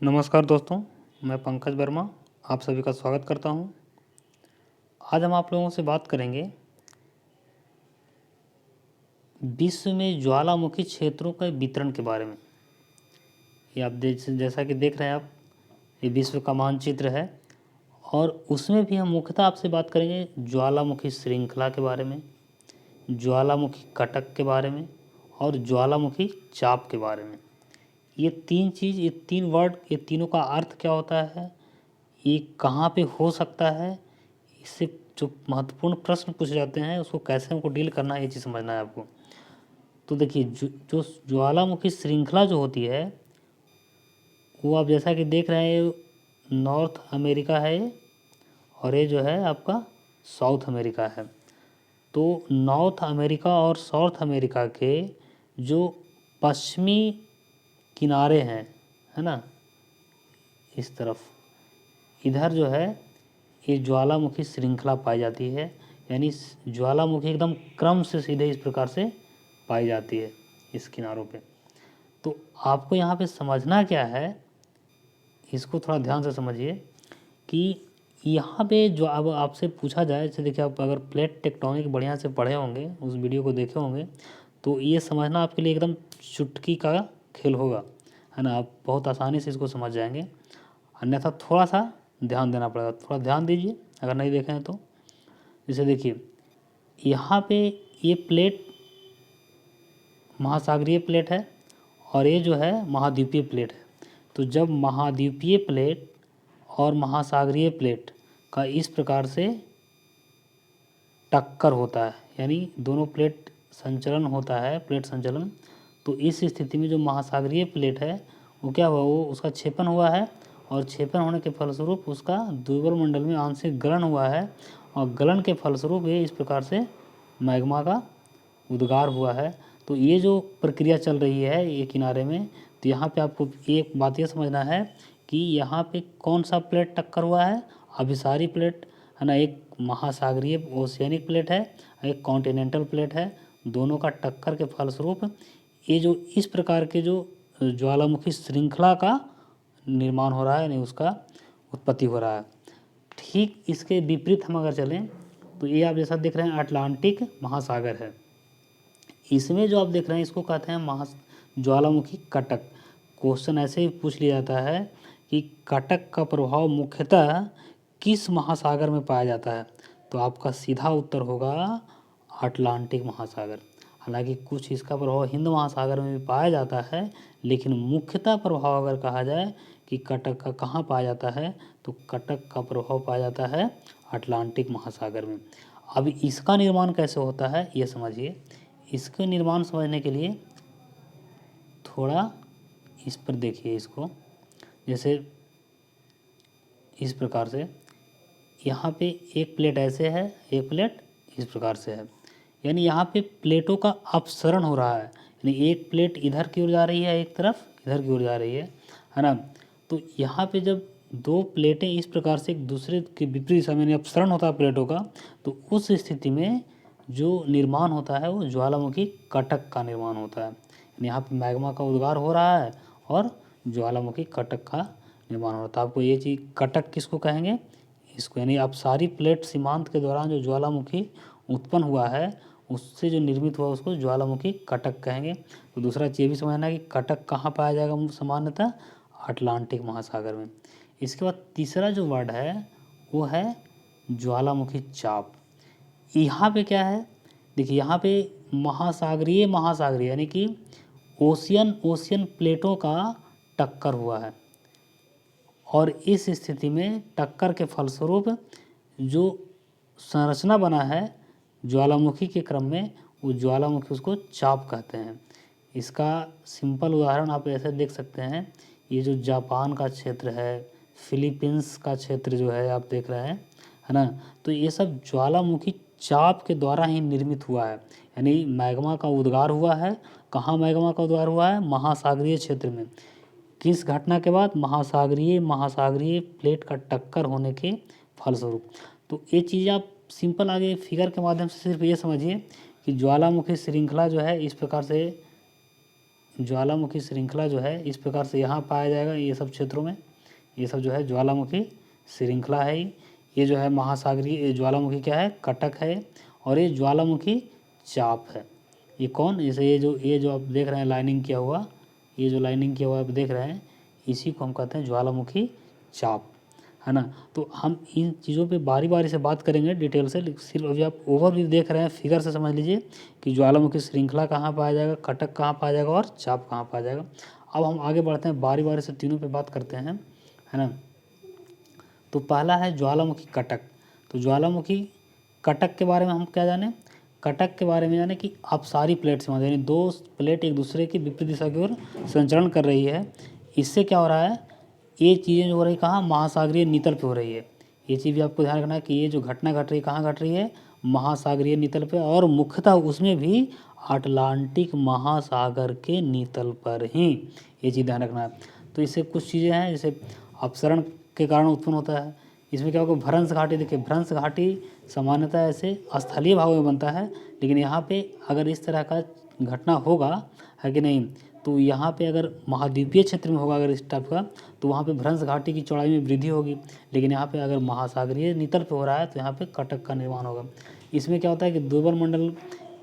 नमस्कार दोस्तों, मैं पंकज वर्मा आप सभी का स्वागत करता हूं। आज हम आप लोगों से बात करेंगे विश्व में ज्वालामुखी क्षेत्रों के वितरण के बारे में। ये आप जैसा कि देख रहे हैं आप, ये विश्व का मानचित्र है और उसमें भी हम मुख्यतः आपसे बात करेंगे ज्वालामुखी श्रृंखला के बारे में, ज्वालामुखी कटक के बारे में और ज्वालामुखी चाप के बारे में। ये तीन वर्ड, ये तीनों का अर्थ क्या होता है, ये कहाँ पे हो सकता है, इससे जो महत्वपूर्ण प्रश्न पूछे जाते हैं उसको कैसे हमको डील करना है, ये चीज़ समझना है आपको। तो देखिए, जो ज्वालामुखी श्रृंखला जो होती है वो आप जैसा कि देख रहे हैं, नॉर्थ अमेरिका है ये, और ये जो है आपका साउथ अमेरिका है। तो नॉर्थ अमेरिका और साउथ अमेरिका के जो पश्चिमी किनारे हैं, है ना, इस तरफ इधर जो है ये ज्वालामुखी श्रृंखला पाई जाती है। यानी ज्वालामुखी एकदम क्रम से सीधे इस प्रकार से पाई जाती है इस किनारों पे। तो आपको यहाँ पे समझना क्या है, इसको थोड़ा ध्यान से समझिए कि यहाँ पे जो अब आपसे पूछा जाए, जैसे देखिए, आप अगर प्लेट टेक्टोनिक बढ़िया से पढ़े होंगे, उस वीडियो को देखे होंगे, तो ये समझना आपके लिए एकदम चुटकी का खेल होगा, है ना। आप बहुत आसानी से इसको समझ जाएंगे। अन्यथा थोड़ा सा ध्यान देना पड़ेगा, थोड़ा ध्यान दीजिए अगर नहीं देखे हैं तो। जैसे देखिए, यहाँ पे ये प्लेट महासागरीय प्लेट है और ये जो है महाद्वीपीय प्लेट है। तो जब महाद्वीपीय प्लेट और महासागरीय प्लेट का इस प्रकार से टक्कर होता है, यानी दोनों प्लेट संचलन होता है, प्लेट संचलन, तो इस स्थिति में जो महासागरीय प्लेट है वो क्या हुआ, वो उसका क्षेपण हुआ है और क्षेपण होने के फलस्वरूप उसका द्विबल मंडल में आंशिक गलन हुआ है और गलन के फलस्वरूप ये इस प्रकार से मैग्मा का उद्गार हुआ है। तो ये जो प्रक्रिया चल रही है ये किनारे में, तो यहाँ पे आपको एक बात ये समझना है कि यहाँ पे कौन सा प्लेट टक्कर हुआ है, अभिसारी प्लेट, है ना, एक महासागरीय ओशियनिक प्लेट है, एक कॉन्टिनेंटल प्लेट है। दोनों का टक्कर के फलस्वरूप ये जो इस प्रकार के जो ज्वालामुखी श्रृंखला का निर्माण हो रहा है, यानी उसका उत्पत्ति हो रहा है। ठीक इसके विपरीत हम अगर चलें तो ये आप जैसा देख रहे हैं अटलांटिक महासागर है। इसमें जो आप देख रहे हैं इसको कहते हैं ज्वालामुखी कटक। क्वेश्चन ऐसे ही पूछ लिया जाता है कि कटक का प्रभाव मुख्यतः किस महासागर में पाया जाता है, तो आपका सीधा उत्तर होगा अटलांटिक महासागर। हालांकि कुछ इसका प्रभाव हिंद महासागर में भी पाया जाता है, लेकिन मुख्यतः प्रभाव अगर कहा जाए कि कटक का कहाँ पाया जाता है, तो कटक का प्रभाव पाया जाता है अटलांटिक महासागर में। अब इसका निर्माण कैसे होता है ये समझिए। इसके निर्माण समझने के लिए थोड़ा इस पर देखिए इसको, जैसे इस प्रकार से यहाँ पे एक प्लेट ऐसे है, एक प्लेट इस प्रकार से है, यानी यहाँ पे प्लेटों का अपसरण हो रहा है, यानी एक प्लेट इधर की ओर जा रही है, एक तरफ इधर की ओर जा रही है ना। तो यहाँ पे जब दो प्लेटें इस प्रकार से एक दूसरे के विपरीत दिशा में यानी अपसरण होता है प्लेटों का, तो उस स्थिति में जो निर्माण होता है वो ज्वालामुखी कटक का निर्माण होता है। यानी यहाँ पे मैग्मा का उद्गार हो रहा है और ज्वालामुखी कटक का निर्माण होता है। आपको ये चीज़ कटक किसको कहेंगे, इसको, यानी अब सारी प्लेट सीमांत के दौरान जो ज्वालामुखी उत्पन्न हुआ है उससे जो निर्मित हुआ उसको ज्वालामुखी कटक कहेंगे। तो दूसरा चीज़ भी समझना है कि कटक कहाँ पाया जाएगा सामान्यतः अटलांटिक महासागर में। इसके बाद तीसरा जो वर्ड है वो है ज्वालामुखी चाप। यहाँ पे क्या है, देखिए यहाँ पे महासागरीय यानी कि ओशियन प्लेटों का टक्कर हुआ है और इस स्थिति में टक्कर के फलस्वरूप जो संरचना बना है ज्वालामुखी के क्रम में, वो ज्वालामुखी उसको चाप कहते हैं। इसका सिंपल उदाहरण आप ऐसे देख सकते हैं, ये जो जापान का क्षेत्र है, फिलीपींस का क्षेत्र जो है आप देख रहे हैं, है ना, तो ये सब ज्वालामुखी चाप के द्वारा ही निर्मित हुआ है। यानी मैग्मा का उद्गार हुआ है। कहाँ मैग्मा का उद्गार हुआ है, महासागरीय क्षेत्र में। किस घटना के बाद, महासागरीय प्लेट का टक्कर होने के फलस्वरूप। तो ये चीज़ आप सिंपल आगे फिगर के माध्यम से सिर्फ ये समझिए कि ज्वालामुखी श्रृंखला जो है इस प्रकार से ज्वालामुखी श्रृंखला जो है इस प्रकार से यहाँ पाया जाएगा, ये सब क्षेत्रों में, ये सब जो है ज्वालामुखी श्रृंखला है। ये जो है महासागरीय ज्वालामुखी क्या है, कटक है, और ये ज्वालामुखी चाप है। ये कौन, जैसे ये जो आप देख रहे हैं लाइनिंग किया हुआ, ये जो लाइनिंग किया हुआ आप देख रहे हैं, इसी को हम कहते हैं ज्वालामुखी चाप, है ना। तो हम इन चीज़ों पे बारी बारी से बात करेंगे डिटेल से, सिर्फ अभी आप ओवरव्यू देख रहे हैं, फिगर से समझ लीजिए कि ज्वालामुखी श्रृंखला कहाँ पाया जाएगा, कटक कहाँ पाया जाएगा और चाप कहाँ पाया जाएगा। अब हम आगे बढ़ते हैं, बारी बारी से तीनों पे बात करते हैं, है ना। तो पहला है ज्वालामुखी कटक। तो ज्वालामुखी कटक के बारे में हम क्या जाने, कटक के बारे में जाने कि अपसारी प्लेट से यानी दो प्लेट एक दूसरे की विपरीत दिशा की ओर संचरण कर रही है। इससे क्या हो रहा है, ये चीज़ें जो हो रही कहाँ, महासागरीय नितल पे हो रही है। ये चीज़ भी आपको ध्यान रखना है कि ये जो घटना घट रही है कहाँ घट रही है, महासागरीय नितल पे, और मुख्यतः उसमें भी अटलांटिक महासागर के नितल पर ही, ये चीज़ ध्यान रखना है। तो इससे कुछ चीज़ें हैं जैसे अपसरण के कारण उत्पन्न होता है। इसमें क्या होगा, भ्रंश घाटी, देखिए भ्रंश घाटी सामान्यतः ऐसे स्थलीय भागों में बनता है, लेकिन यहाँ पे अगर इस तरह का घटना होगा, है कि नहीं, तो यहाँ पे अगर महाद्वीपीय क्षेत्र में होगा अगर इस टाइप का, तो वहाँ पे भ्रंश घाटी की चौड़ाई में वृद्धि होगी। लेकिन यहाँ पे अगर महासागरीय नितल पे हो रहा है तो यहाँ पे कटक का निर्माण होगा। इसमें क्या होता है कि दुर्बल मंडल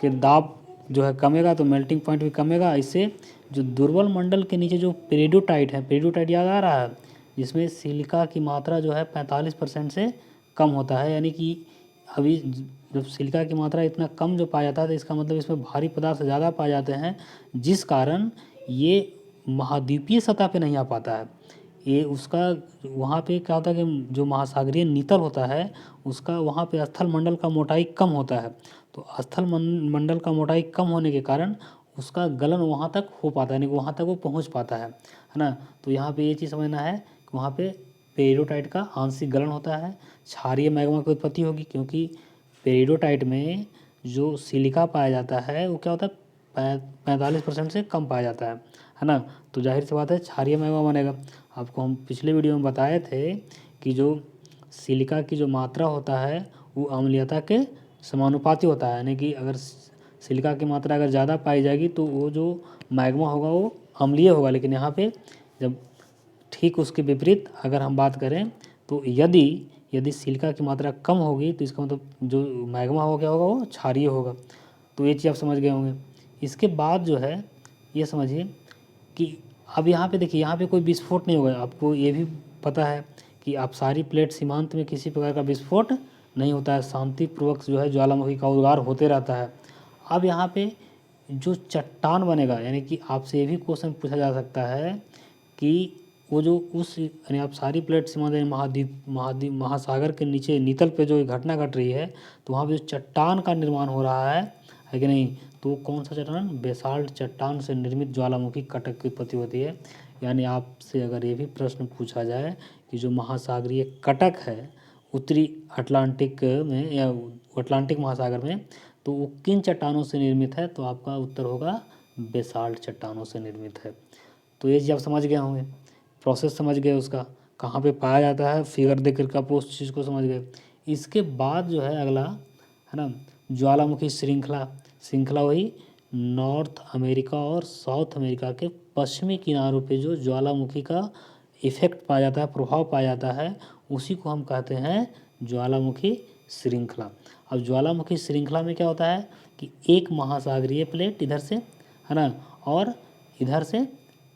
के दाब जो है कमेगा, तो मेल्टिंग पॉइंट भी कमेगा। इससे जो दुर्बल मंडल के नीचे जो पेरिडोटाइट है, पेरिडोटाइट याद आ रहा है, जिसमें सिलिका की मात्रा जो है 45% से कम होता है, यानी कि अभी जब सिलिका की मात्रा इतना कम जो पाया जाता है तो इसका मतलब इसमें भारी पदार्थ ज़्यादा पाए जाते हैं, जिस कारण ये महाद्वीपीय सतह पे नहीं आ पाता है। ये उसका वहाँ पे क्या होता है कि जो महासागरीय नितल होता है उसका वहाँ पे स्थल मंडल का मोटाई कम होता है। तो स्थल मंडल का मोटाई कम होने के कारण उसका गलन वहाँ तक हो पाता है, यानी कि वहाँ तक वो पहुँच पाता है ना। तो यहाँ पे ये चीज़ समझना है कि वहाँ पे पेरिडोटाइट का आंशिक गलन होता है, क्षारीय मैग्मा की उत्पत्ति होगी, क्योंकि पेरिडोटाइट में जो सिलिका पाया जाता है वो क्या होता है 45% से कम पाया जाता है ना। तो जाहिर सी बात है क्षारीय मैग्मा बनेगा। आपको हम पिछले वीडियो में बताए थे कि जो सिलिका की जो मात्रा होता है वो अम्लीयता के समानुपाती होता है, यानी कि अगर सिलिका की मात्रा अगर ज़्यादा पाई जाएगी तो वो जो मैग्मा होगा वो अम्लीय होगा। लेकिन यहाँ पे जब ठीक उसके विपरीत अगर हम बात करें तो यदि सिलिका की मात्रा कम होगी तो इसका मतलब जो मैग्मा हो गया होगा वो क्षारीय होगा। तो ये चीज़ आप समझ गए होंगे। इसके बाद जो है ये समझिए कि अब यहाँ पे देखिए, यहाँ पे कोई विस्फोट नहीं होगा। आपको ये भी पता है कि अपसारी प्लेट सीमांत में किसी प्रकार का विस्फोट नहीं होता है, शांतिपूर्वक जो है ज्वालामुखी का उद्गार होते रहता है। अब यहाँ पे जो चट्टान बनेगा, यानी कि आपसे ये भी क्वेश्चन पूछा जा सकता है कि वो जो उस यानी अपसारी प्लेट सीमांत महाद्वीप महासागर के नीचे नितल पे जो घटना घट रही है तो वहाँ पे जो चट्टान का निर्माण हो रहा है कि नहीं, तो कौन सा चट्टान, बेसाल्ट चट्टान से निर्मित ज्वालामुखी कटक की उत्पत्ति होती है। यानी आपसे अगर ये भी प्रश्न पूछा जाए कि जो महासागरीय कटक है उत्तरी अटलांटिक में या अटलांटिक महासागर में, तो वो किन चट्टानों से निर्मित है, तो आपका उत्तर होगा बेसाल्ट चट्टानों से निर्मित है। तो ये चीज़ आप समझ गए होंगे, प्रोसेस समझ गए उसका कहाँ पे पाया जाता है, फिगर देख करके आप उस चीज़ को समझ गए। इसके बाद जो है अगला, है ना, ज्वालामुखी श्रृंखला वही नॉर्थ अमेरिका और साउथ अमेरिका के पश्चिमी किनारों पे जो ज्वालामुखी का इफेक्ट पाया जाता है, प्रभाव पाया जाता है, उसी को हम कहते हैं ज्वालामुखी श्रृंखला। अब ज्वालामुखी श्रृंखला में क्या होता है कि एक महासागरीय प्लेट इधर से, है ना, और इधर से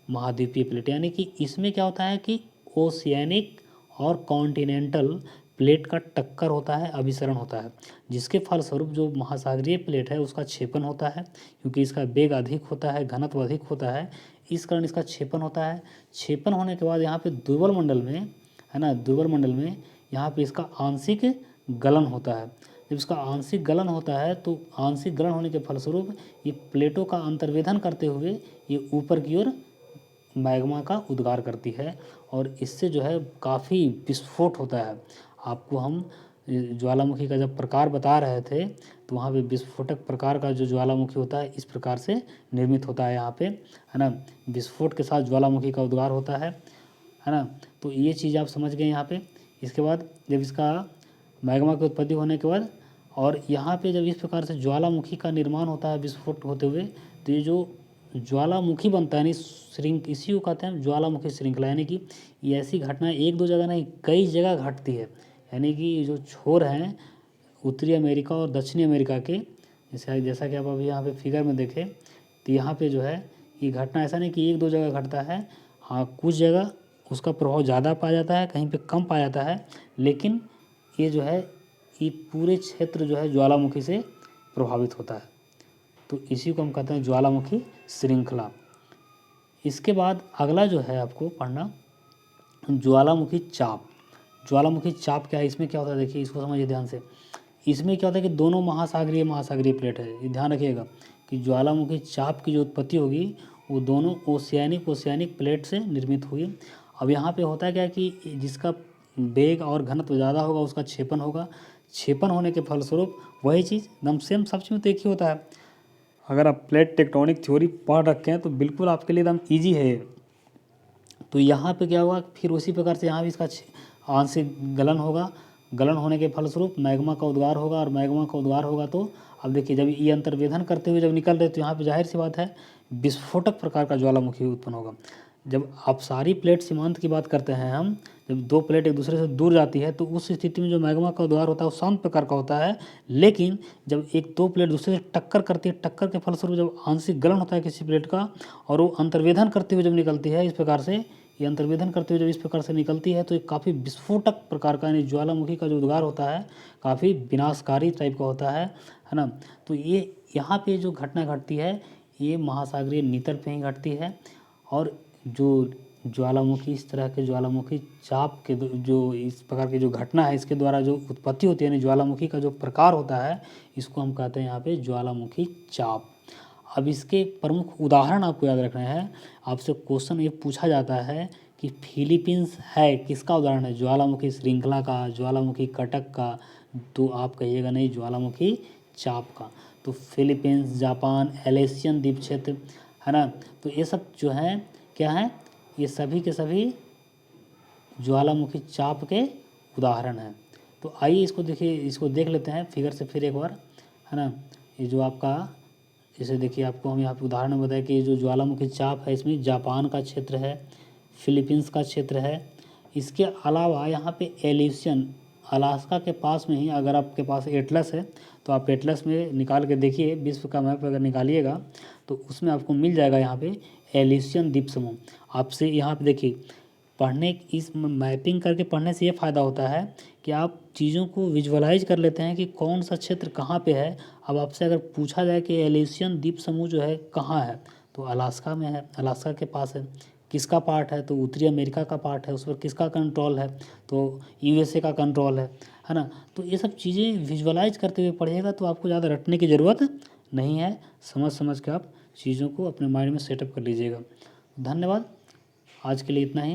महाद्वीपीय प्लेट, यानी कि इसमें क्या होता है कि ओशियानिक और कॉन्टिनेंटल प्लेट का टक्कर होता है, अभिसरण होता है, जिसके फलस्वरूप जो महासागरीय प्लेट है उसका क्षेपण होता है, क्योंकि इसका वेग अधिक होता है, घनत्व अधिक होता है, इस कारण इसका क्षेपण होता है। क्षेपण होने के बाद यहाँ पे दुर्बल मंडल में, है ना, दुर्बल मंडल में यहाँ पे इसका आंशिक गलन होता है। जब इसका आंशिक गलन होता है तो आंशिक गलन होने के फलस्वरूप ये प्लेटों का अंतर्वेधन करते हुए ये ऊपर की ओर मैग्मा का उद्गार करती है, और इससे जो है काफ़ी विस्फोट होता है। आपको हम ज्वालामुखी का जब प्रकार बता रहे थे तो वहाँ पे विस्फोटक प्रकार का जो ज्वालामुखी होता है इस प्रकार से निर्मित होता है यहाँ पे, है ना, विस्फोट के साथ ज्वालामुखी का उद्गार होता है ना। तो ये चीज़ आप समझ गए यहाँ पे। इसके बाद जब इसका मैग्मा की उत्पत्ति होने के बाद और यहाँ पे जब इस प्रकार से ज्वालामुखी का निर्माण होता है विस्फोट होते हुए, तो ये जो ज्वालामुखी बनता है, यानी इसी को कहते हैं ज्वालामुखी श्रृंखला, यानी कि ये ऐसी घटना एक दो जगह नहीं कई जगह घटती है। यानी कि जो छोर हैं उत्तरी अमेरिका और दक्षिणी अमेरिका के, जैसा कि आप अभी यहाँ पे फिगर में देखें, तो यहाँ पे जो है ये घटना ऐसा नहीं कि एक दो जगह घटता है, हाँ कुछ जगह उसका प्रभाव ज़्यादा पाया जाता है, कहीं पे कम पाया जाता है, लेकिन ये जो है ये पूरे क्षेत्र जो है ज्वालामुखी से प्रभावित होता है। तो इसी को हम कहते हैं ज्वालामुखी श्रृंखला। इसके बाद अगला जो है आपको पढ़ना ज्वालामुखी चाप। ज्वालामुखी चाप क्या है, इसमें क्या होता है, देखिए इसको समझिए ध्यान से। इसमें क्या होता है कि दोनों महासागरीय प्लेट है, ये ध्यान रखिएगा कि ज्वालामुखी चाप की जो उत्पत्ति होगी वो दोनों ओशियानिक प्लेट से निर्मित हुई। अब यहाँ पे होता है क्या कि जिसका वेग और घनत्व ज़्यादा होगा उसका क्षेपण होगा, क्षेपण होने के फलस्वरूप वही चीज़ एकदम सेम सब चीज़ में तो एक ही होता है। अगर आप प्लेट टेक्टोनिक थ्योरी पढ़ रखे हैं तो बिल्कुल आपके लिए एकदम ईजी है। तो यहाँ पे क्या होगा, फिर उसी प्रकार से यहाँ भी इसका आंशिक गलन होगा, गलन होने के फलस्वरूप मैग्मा का उद्गार होगा, और मैग्मा का उद्गार होगा तो अब देखिए जब ये अंतर्वेधन करते हुए जब निकल रहे तो यहाँ पे जाहिर सी बात है विस्फोटक प्रकार का ज्वालामुखी उत्पन्न होगा। जब आप सारी प्लेट सीमांत की बात करते हैं हम, जब दो प्लेट एक दूसरे से दूर जाती है तो उस स्थिति में जो मैग्मा का उद्गार होता है वो शांत प्रकार का होता है, लेकिन जब एक दो प्लेट दूसरे से टक्कर करती है, टक्कर के फलस्वरूप जब आंशिक गलन होता है किसी प्लेट का और वो अंतर्वेधन करते हुए जब निकलती है इस प्रकार से, ये अंतर्वेधन करते हुए जब इस प्रकार से निकलती है तो ये काफ़ी विस्फोटक प्रकार का, यानी ज्वालामुखी का जो उद्गार होता है काफ़ी विनाशकारी टाइप का होता है ना। तो ये यहाँ पे जो घटना घटती है ये महासागरीय नितर पे ही घटती है, और जो ज्वालामुखी इस तरह के ज्वालामुखी चाप के जो इस प्रकार की जो घटना है इसके द्वारा जो उत्पत्ति होती है, यानी ज्वालामुखी का जो प्रकार होता है इसको हम कहते हैं यहाँ पे ज्वालामुखी चाप। अब इसके प्रमुख उदाहरण आपको याद रखना है, आपसे क्वेश्चन ये पूछा जाता है कि फिलीपींस है किसका उदाहरण है, ज्वालामुखी श्रृंखला का, ज्वालामुखी कटक का, तो आप कहिएगा नहीं ज्वालामुखी चाप का। तो फिलीपींस, जापान, एलेशियन द्वीप क्षेत्र है ना, तो ये सब जो है क्या है, ये सभी के सभी ज्वालामुखी चाप के उदाहरण हैं। तो आइए इसको देखिए, इसको देख लेते हैं फिगर से फिर एक बार, है ना। ये जो आपका जैसे देखिए आपको हम यहाँ पे उदाहरण में बताया कि ये जो ज्वालामुखी चाप है इसमें जापान का क्षेत्र है, फिलीपींस का क्षेत्र है। इसके अलावा यहाँ पे एलिसियन अलास्का के पास में ही, अगर आपके पास एटलस है तो आप एटलस में निकाल के देखिए, विश्व का मैप अगर निकालिएगा तो उसमें आपको मिल जाएगा यहाँ पे एलिसियन द्वीप समूह। आपसे यहाँ पे देखिए पढ़ने, इस मैपिंग करके पढ़ने से ये फ़ायदा होता है कि आप चीज़ों को विजुअलाइज कर लेते हैं कि कौन सा क्षेत्र कहाँ पे है। अब आपसे अगर पूछा जाए कि एलिसियन द्वीप समूह जो है कहाँ है, तो अलास्का में है, अलास्का के पास है। किसका पार्ट है, तो उत्तरी अमेरिका का पार्ट है, उस पर किसका कंट्रोल है, तो यूएसए का कंट्रोल है ना। तो ये सब चीज़ें विजुअलाइज करते हुए पढ़िएगा तो आपको ज़्यादा रटने की ज़रूरत नहीं है, समझ समझ के आप चीज़ों को अपने माइंड में सेटअप कर लीजिएगा। धन्यवाद, आज के लिए इतना ही।